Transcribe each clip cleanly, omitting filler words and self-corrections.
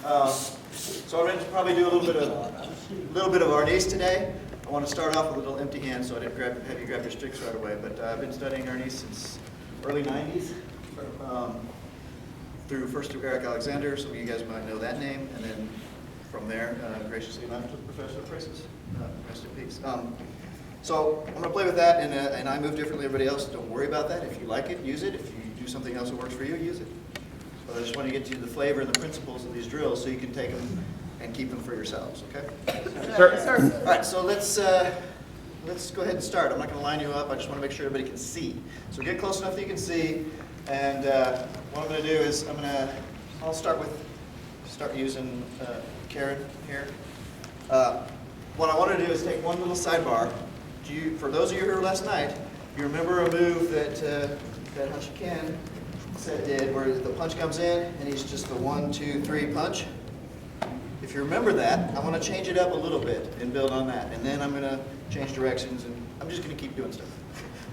So I'm going to probably do a little bit of Arnis today. I want to start off with a little empty hand, so I didn't have you grab your sticks right away. But I've been studying Arnis since early '90s, first through Eric Alexander. Some of you guys might know that name, and then from there, graciously left with Professor Prices. Rest in peace. So I'm going to play with that, and I move differently than everybody else. Don't worry about that. If you like it, use it. If you do something else that works for you, use it. But I just want to get you the flavor and the principles of these drills so you can take them and keep them for yourselves, okay? Sure. All right, so let's go ahead and start. I'm not going to line you up. I just want to make sure everybody can see. So get close enough that you can see. And what I'm going to do is I'll start using Karen here. What I want to do is take one little sidebar. For those of you who were last night, you remember a move that Hashikan did where the punch comes in and he's just the 1, 2, 3 punch. If you remember that, I want to change it up a little bit and build on that. And then I'm going to change directions and I'm just going to keep doing stuff.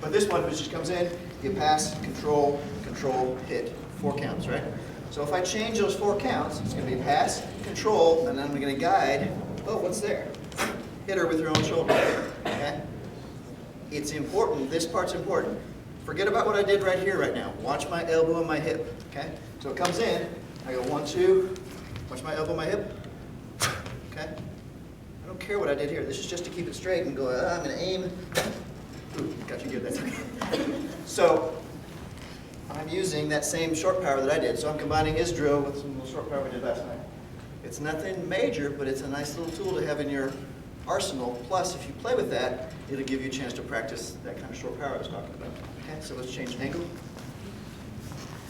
But this one just comes in, you pass, control, control, hit. 4 counts, right? So if I change those 4 counts, it's going to be pass, control, and then I'm going to guide. Oh, what's there? Hit her with your own shoulder. Okay? It's important. This part's important. Forget about what I did right here, right now. Watch my elbow and my hip. Okay? So it comes in. I go 1, 2. Watch my elbow, my hip. Okay? I don't care what I did here. This is just to keep it straight and go. I'm going to aim. Ooh, got you good. That's okay. So I'm using that same short power that I did. So I'm combining his drill with some little short power we did last night. It's nothing major, but it's a nice little tool to have in your arsenal. Plus, if you play with that, it'll give you a chance to practice that kind of short power I was talking about. Okay, so let's change the angle.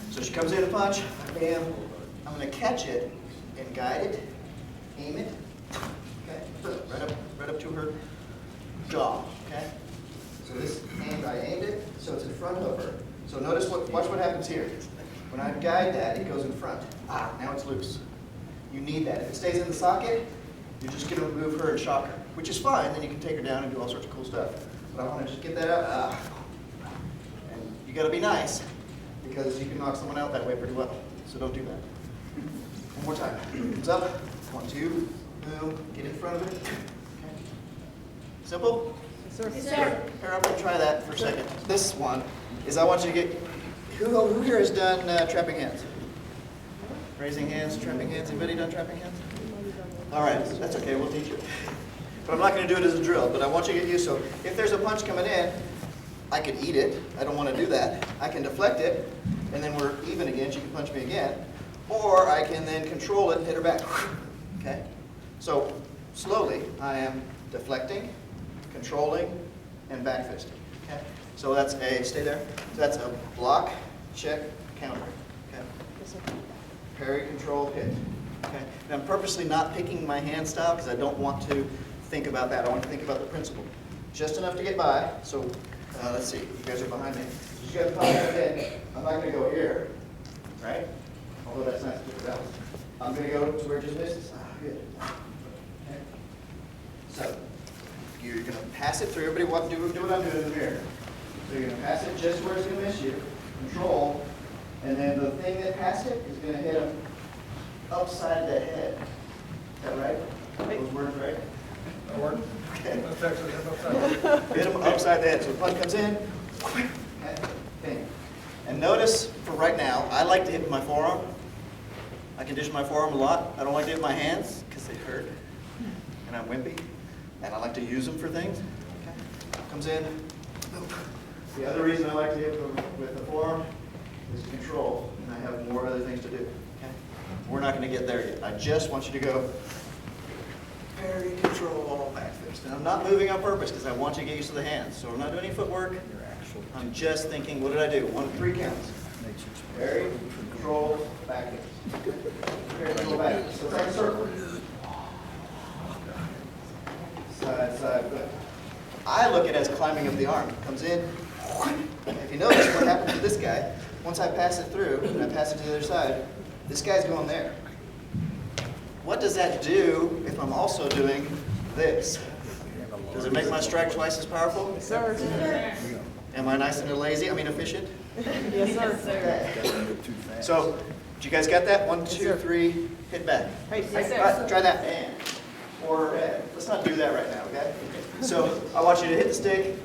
So she comes in a punch, bam. I'm going to catch it and guide it, aim it. Okay, right up to her jaw. Okay. So this hand, I aimed it, so it's in front of her. So watch what happens here. When I guide that, it goes in front. Now it's loose. You need that. If it stays in the socket, you're just going to move her and shock her, which is fine. Then you can take her down and do all sorts of cool stuff. But I want to just get that out. And you got to be nice because you can knock someone out that way pretty well. So don't do that. One more time. Hands up. 1, 2. Boom. Get in front of it. Okay. Simple? Yes, sir. Here, I'm going to try that for a second. This one is I want you to get. Who here has done trapping hands? Raising hands, trapping hands. Anybody done trapping hands? All right, that's okay. We'll teach you. But I'm not going to do it as a drill. But I want you to get used. So if there's a punch coming in, I could eat it. I don't want to do that. I can deflect it, and then we're even again. She can punch me again, or I can then control it and hit her back. Okay. So slowly, I am deflecting, controlling, and back fisting. Okay. So that's stay there. So that's a block, check, counter. Okay. Yes, sir. Parry, control, hit. Okay. And I'm purposely not picking my hand style because I don't want to think about that. I want to think about the principle. Just enough to get by. So let's see. You guys are behind me. You guys are behind me. I'm not going to go here, right? Although that's nice to get the balance. I'm going to go to where it just misses. Good. Okay. So you're going to pass it through. Everybody do what I'm doing in the mirror. So you're going to pass it just where it's going to miss you. Control. And then the thing that passed it is going to hit him upside the head. Is that right? Those words right? That work? Okay. Hit him upside the head. So the punch comes in. Okay. Bang. And notice for right now, I like to hit with my forearm. I condition my forearm a lot. I don't like to hit my hands because they hurt. And I'm wimpy. And I like to use them for things. Okay. Comes in. The other reason I like to hit with the forearm is control, and I have more other things to do. Okay? We're not going to get there yet. I just want you to go parry, control, back fist. And I'm not moving on purpose because I want you to get used to the hands. So I'm not doing any footwork. I'm just thinking, what did I do? 1 to 3 counts. Parry, control, back fist. Parry, control, back fist. So it's like a circle. Side, side, good. I look at it as climbing up the arm. Comes in. If you notice what happens to this guy, once I pass it through and I pass it to the other side, this guy's going there. What does that do if I'm also doing this? Does it make my strike twice as powerful? Yes, sir. Am I nice and lazy? I mean efficient? Yes, sir. So, do you guys get that? 1, 2, 3. hit back. Hey, Try that. And or head. Let's not do that right now, okay? So I want you to hit the stick,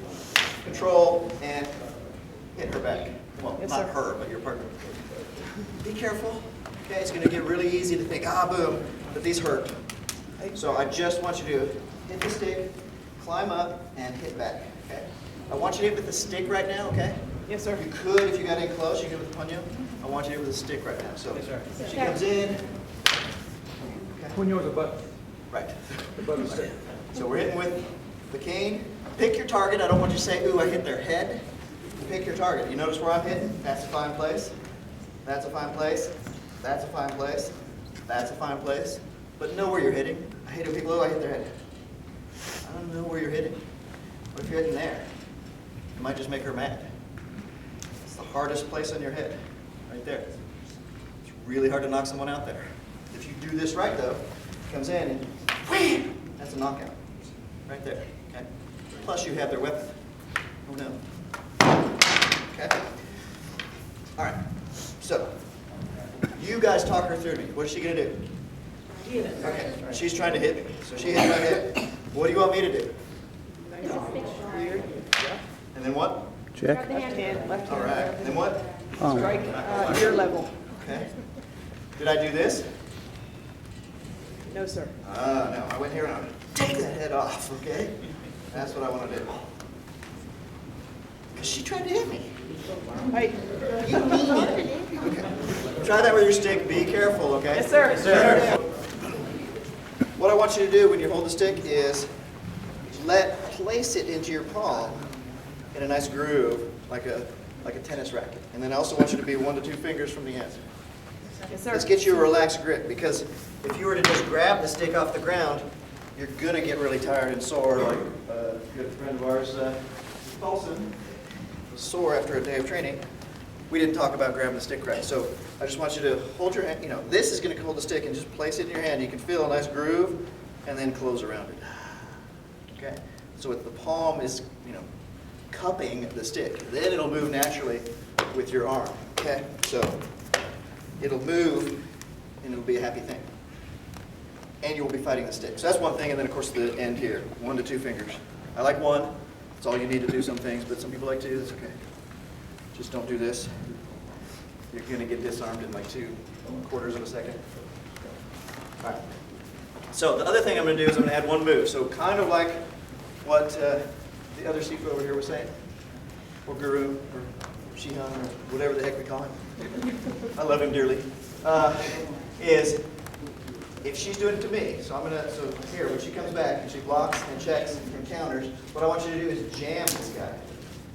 control, and hit her back. Well, Yes, not sir. her, but your partner. Be careful. Okay, it's going to get really easy to think, ah, boom, but these hurt. So I just want you to hit the stick, climb up, and hit back. Okay? I want you to hit with the stick right now, okay? Yes, sir. You could, if you got in close, you could with the punyo. I want you to hit with the stick right now. So she comes in. Okay. Punyo is a button. Right. The button stick. So we're hitting with the cane. Pick your target. I don't want you to say, ooh, I hit their head. Pick your target. You notice where I'm hitting? That's a fine place. That's a fine place. That's a fine place. That's a fine place. But know where you're hitting. I hit a big low, I hit their head. I don't know where you're hitting. What if you're hitting there? It might just make her mad. It's the hardest place on your head. Right there. It's really hard to knock someone out there. If you do this right, though, comes in and wham! That's a knockout. Right there. Okay? Plus you have their weapon. Oh no. Okay? All right. So, you guys talk her through me. What is she going to do? Okay. She's trying to hit me. So she hits my head. What do you want me to do? Weird. And then what? Check. Left hand, left All hand. right. Then what? Strike, ear level. Okay. Did I do this? No, sir. No. I went here and I'm going to take that head off, okay? That's what I want to do. Because she tried to hit me. Hey. You mean it. Okay. Try that with your stick. Be careful, okay? Yes, sir. Yes, sir. What I want you to do when you hold the stick is place it into your palm in a nice groove, like a tennis racket. And then I also want you to be 1 to 2 fingers from the end. Yes, sir. This gets you a relaxed grip, because if you were to just grab the stick off the ground, you're gonna get really tired and sore. Like a good friend of ours, Paulson, was sore after a day of training. We didn't talk about grabbing the stick right. So I just want you to hold your hand, this is gonna hold the stick and just place it in your hand. You can feel a nice groove and then close around it. Okay? So the palm is, cupping the stick. Then it'll move naturally with your arm. Okay? So it'll move and it'll be a happy thing. And you will be fighting the stick. So that's one thing, and then of course the end here, 1 to 2 fingers. I like 1. It's all you need to do some things, but some people like 2. That's okay. Just don't do this. You're going to get disarmed in like 2/4 of a second. All right. So the other thing I'm going to do is I'm going to add 1 move. So kind of like what the other Sifu over here was saying, or Guru, or Shihan, or whatever the heck we call him. I love him dearly. Is if she's doing it to me, so here, when she comes back and she blocks and checks and counters, what I want you to do is jam this guy.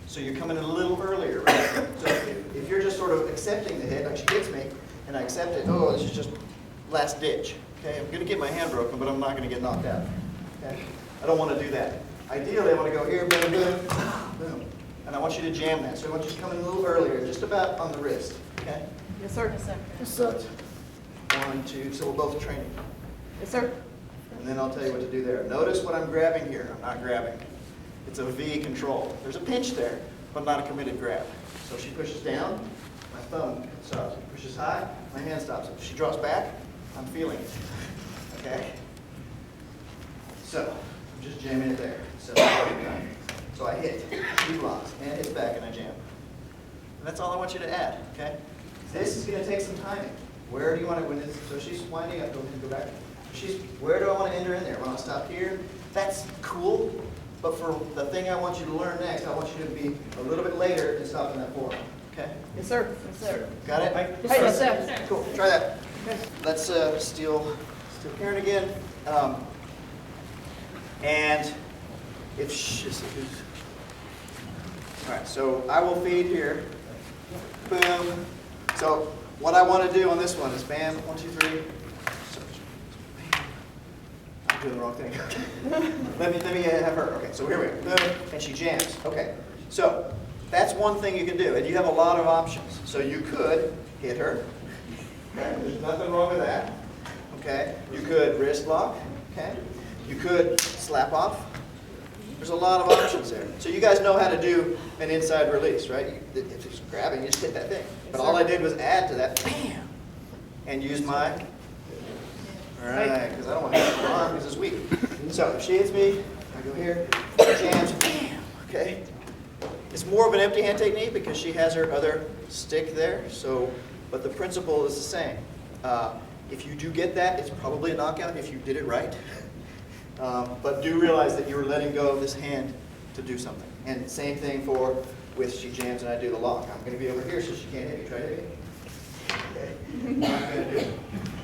So you're coming in a little earlier, right? So if you're just sort of accepting the hit, like she hits me, and I accept it, oh, this is just last ditch. Okay, I'm going to get my hand broken, but I'm not going to get knocked out. Okay, I don't want to do that. Ideally, I want to go here, boom, boom, boom, and I want you to jam that. So I want you to come in a little earlier, just about on the wrist. Okay. Yes, sir. Yes, sir. Yes, sir. 1, 2. So we're both training. Yes, sir. And then I'll tell you what to do there. Notice what I'm grabbing here. I'm not grabbing. It's a V control. There's a pinch there, but not a committed grab. So she pushes down, my thumb stops. She pushes high, my hand stops. If she draws back, I'm feeling it. Okay? So I'm just jamming it there. So I hit, she blocks, and hits back, and I jam. And that's all I want you to add. Okay? This is going to take some timing. Where do you want to, so she's winding up, go back. Where do I want to end her in there? Want to stop here? That's cool, but for the thing I want you to learn next, I want you to be a little bit later and stop in that forearm. Okay? Yes, sir. Yes, sir. Got it? Hey, yes, sir. Cool. Try that. Let's steal Karen again. And if she's, all right, so I will feed here. Boom. So what I want to do on this one is bam, 1, 2, 3. I'm doing the wrong thing. let me have her. Okay, so here we go. Boom, and she jams. Okay, so that's one thing you can do, and you have a lot of options. So you could hit her. Okay, there's nothing wrong with that. Okay, you could wrist lock. Okay, you could slap off. There's a lot of options there. So you guys know how to do an inside release, right? If it's grabbing, you just hit that thing. But all I did was add to that, bam, and use my All right, because I don't want to hit her arm because it's weak. So if she hits me, I go here, jams, bam, okay? It's more of an empty hand technique because she has her other stick there, so, but the principle is the same. If you do get that, it's probably a knockout if you did it right. But do realize that you're letting go of this hand to do something. And same thing for with she jams and I do the lock. I'm going to be over here so she can't hit me. Try to hit me. Okay. I'm going to do it.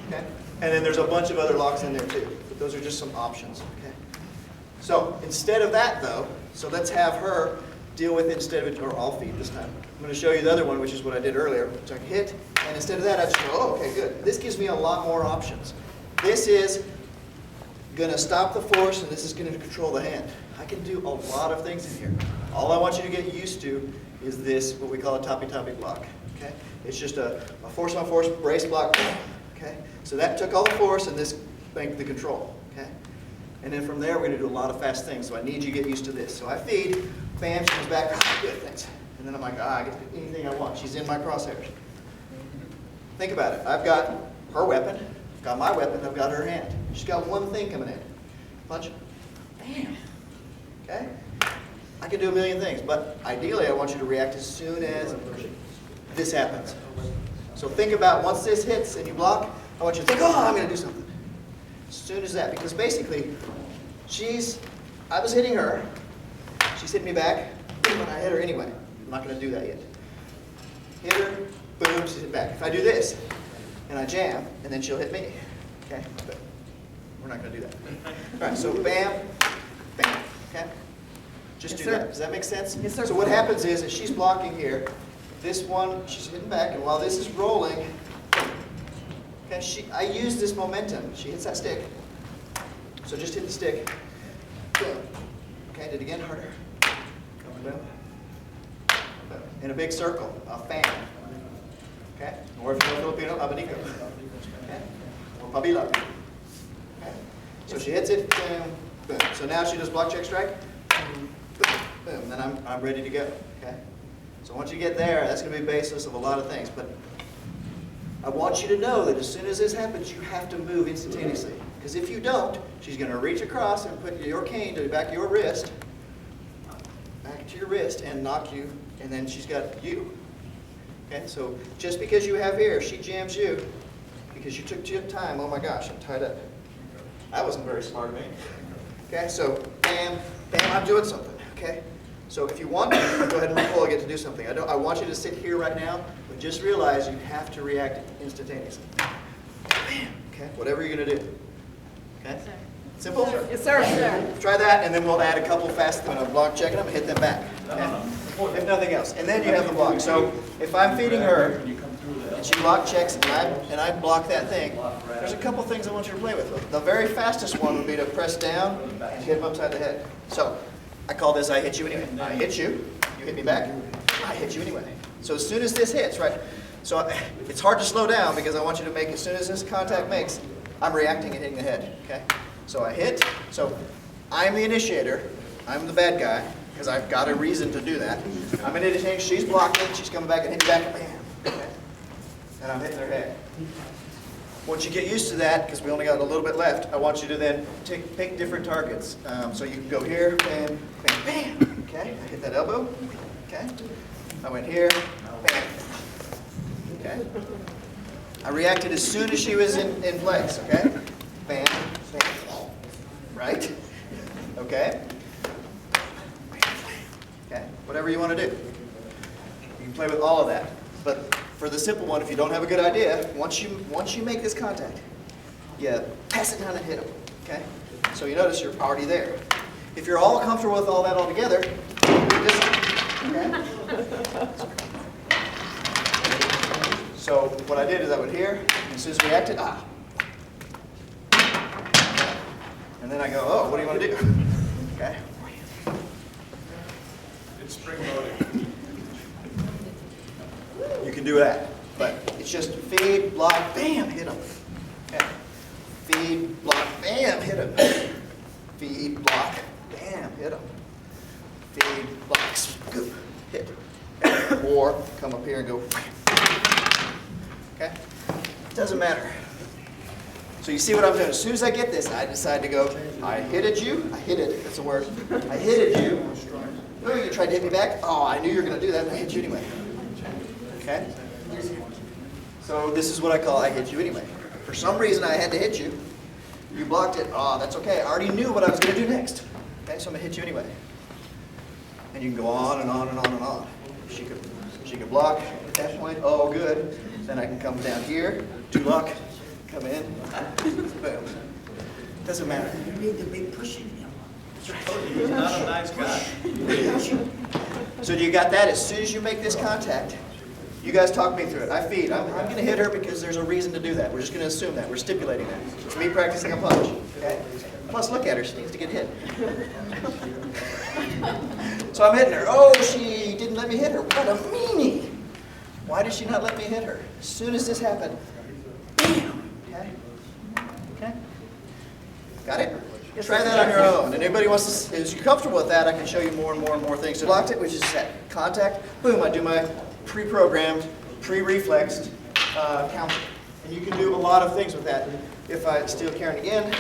Okay. And then there's a bunch of other locks in there too. But those are just some options. Okay. So instead of that though, so let's have her deal with it instead of it, or all feet this time. I'm going to show you the other one, which is what I did earlier. So I can hit, and instead of that, I just go, oh, okay, good. This gives me a lot more options. This is going to stop the force, and this is going to control the hand. I can do a lot of things in here. All I want you to get used to is this, what we call a toppy-toppy block. Okay? It's just a force-on-force brace block. Okay? So that took all the force, and this made the control. Okay? And then from there, we're going to do a lot of fast things. So I need you to get used to this. So I feed, bam, she comes back, good, thanks. And then I'm like, I get to do anything I want. She's in my crosshairs. Think about it. I've got her weapon, I've got my weapon, I've got her hand. She's got one thing coming in. Punch, bam. Okay? I can do a million things, but ideally I want you to react as soon as this happens. So think about once this hits and you block, I want you to think, oh, I'm going to do something. As soon as that, because basically, I was hitting her, she's hitting me back, boom, and I hit her anyway. I'm not going to do that yet. Hit her, boom, she's hit back. If I do this, and I jam, and then she'll hit me. Okay? But we're not going to do that. All right, so bam, bam, okay? Just Yes, do sir. that. Does that make sense? Yes, sir. So what happens is, if she's blocking here, this one, she's hitting back, and while this is rolling, okay, I use this momentum. She hits that stick. So just hit the stick. Boom. Okay, did it again, harder. Coming down. Boom. In a big circle, a fan. Okay? Or if you're Filipino, abanico. Okay? Or pabila. Okay? So she hits it, boom, boom. So now she does block, check, strike. Boom, boom. Then I'm ready to go. Okay? So once you get there, that's going to be the basis of a lot of things. But I want you to know that as soon as this happens, you have to move instantaneously. Because if you don't, she's going to reach across and put your cane to the back of your wrist, and knock you, and then she's got you. Okay, so just because you have here, she jams you, because you took time, oh my gosh, I'm tied up. That wasn't very smart of me. Okay, so bam, bam, I'm doing something. Okay, so if you want to, go ahead and pull, I get to do something. I want you to sit here right now, but just realize you have to react instantaneously. Bam, okay, whatever you're going to do. Okay, simple? Yes, sir. Yes, sir. Try that, and then we'll add a couple fast, I'm going to block check them and hit them back. Okay? If nothing else. And then you have the block. So if I'm feeding her, and she block checks, and I block that thing, there's a couple things I want you to play with. The very fastest one would be to press down and hit them upside the head. So I call this I hit you anyway. I hit you, you hit me back, I hit you anyway. So as soon as this hits, right, so it's hard to slow down because I want you to make, as soon as this contact makes, I'm reacting and hitting the head, okay? So I hit, so I'm the initiator, I'm the bad guy, because I've got a reason to do that. I'm initiating, she's blocking, she's coming back and hitting back, bam, okay? And I'm hitting her head. Once you get used to that, because we only got a little bit left, I want you to then pick different targets. So you can go here, bam, bam, bam, okay? I hit that elbow, okay? I went here, bam, okay? I reacted as soon as she was in place, okay? Bam, bam, right? Okay? Okay, whatever you want to do. You can play with all of that. But for the simple one, if you don't have a good idea, once you make this contact, you pass it down and hit them, okay? So you notice you're already there. If you're all comfortable with all that all together, do this, okay? So what I did is I would here, and as soon as we reacted, and then I go, oh, what do you want to do? Okay. It's spring-loaded. You can do that, but it's just feed, block, bam, hit them. Okay. Feed, block, bam, hit them. Feed, block, bam, hit them. Feed, block, scoop, hit. Okay. Or come up here and go, okay? Doesn't matter. So you see what I'm doing? As soon as I get this, I decide to go, I hit at you. I hit it. That's a word. I hit at you. Oh, you tried to hit me back? Oh, I knew you were going to do that, and I hit you anyway. Okay? So this is what I call I hit you anyway. For some reason, I had to hit you. You blocked it. Oh, that's okay. I already knew what I was going to do next. Okay, so I'm going to hit you anyway. And you can go on and on and on and on. She could block at that point. Oh, good. Then I can come down here, do luck, come in, boom. Doesn't matter. You made the big push in him. He's not a nice guy. So you got that? As soon as you make this contact, you guys talk me through it. I feed. I'm going to hit her because there's a reason to do that. We're just going to assume that. We're stipulating that. It's me practicing a punch. Okay? Plus, look at her. She needs to get hit. So I'm hitting her. Oh, she didn't let me hit her. What a meanie. Why did she not let me hit her? As soon as this happened, bam. Okay? Okay? Got it? Try that on your own. And anybody wants to, if you're comfortable with that, I can show you more and more and more things. So blocked it, which is set. Contact, boom, I do my pre-programmed, pre-reflexed counter. And you can do a lot of things with that. If I steal Karen again,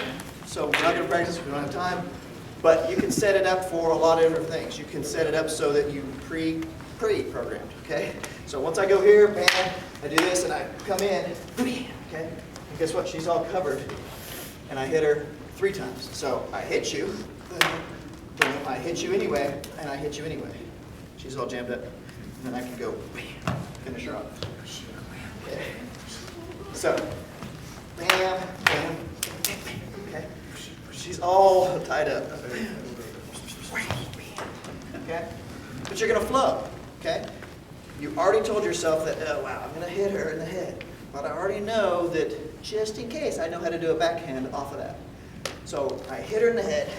so we're not going to practice, we don't have time. But you can set it up for a lot of different things. You can set it up so that you pre-programmed, okay? So once I go here, bam, I do this, and I come in, okay? And guess what? She's all covered. And I hit her 3 times. So I hit you, boom, I hit you anyway, and I hit you anyway. She's all jammed up. And then I can go, bam, finish her off. Okay. So, bam, bam, bam, bam, okay? She's all tied up. Okay? But you're going to flow, okay? You already told yourself that, oh, wow, I'm going to hit her in the head. But I already know that just in case, I know how to do a backhand off of that. So I hit her in the head,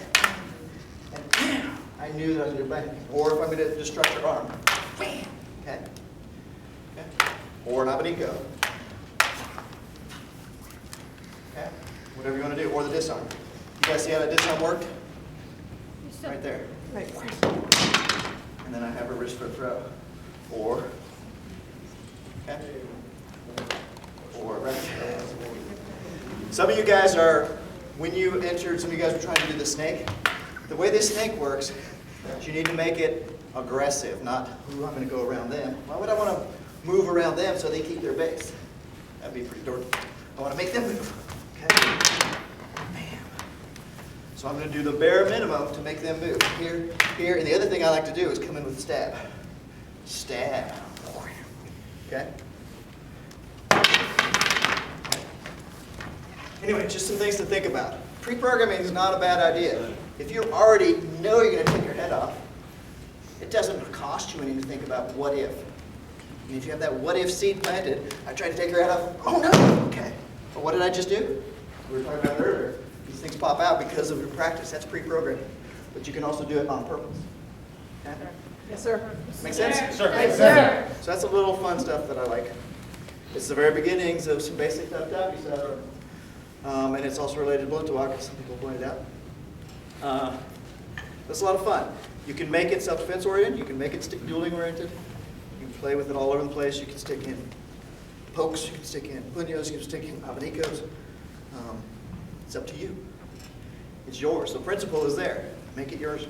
and bam, I knew that I was going to do a backhand. Or if I'm going to destruct her arm, bam, okay? Okay? Or an abanico. Okay? Whatever you want to do. Or the disarm. You guys see how that disarm worked? Right there. Right. And then I have her wrist for a throw. Or, okay? Or right there. Some of you guys are, when you entered, some of you guys were trying to do the snake. The way this snake works is you need to make it aggressive, not, ooh, I'm going to go around them. Why would I want to move around them so they keep their base? That'd be pretty dorky. I want to make them move. Okay? Bam. So I'm going to do the bare minimum to make them move. Here, here, and the other thing I like to do is come in with a stab. Stab. Okay? Anyway, just some things to think about. Pre-programming is not a bad idea. If you already know you're going to take your head off, it doesn't cost you anything to think about what if. And if you have that what if seed planted, I tried to take her head off, oh no, okay. But what did I just do? We were talking about it earlier. These things pop out because of your practice. That's pre-programming. But you can also do it on purpose. Okay? Yes, sir. Make sense? Sir. Yes, sir. So that's a little fun stuff that I like. It's the very beginnings of some basic tough stuff. And it's also related to blow to walk, as some people pointed out. That's a lot of fun. You can make it self-defense oriented. You can make it stick dueling oriented. You can play with it all over the place. You can stick in pokes. You can stick in puños. You can stick in abanicos. It's up to you. It's yours. The principle is there. Make it yours.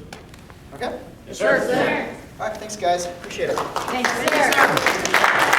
Okay? Yes, sir. Sir. All right. Thanks, guys. Appreciate it. Thanks, sir.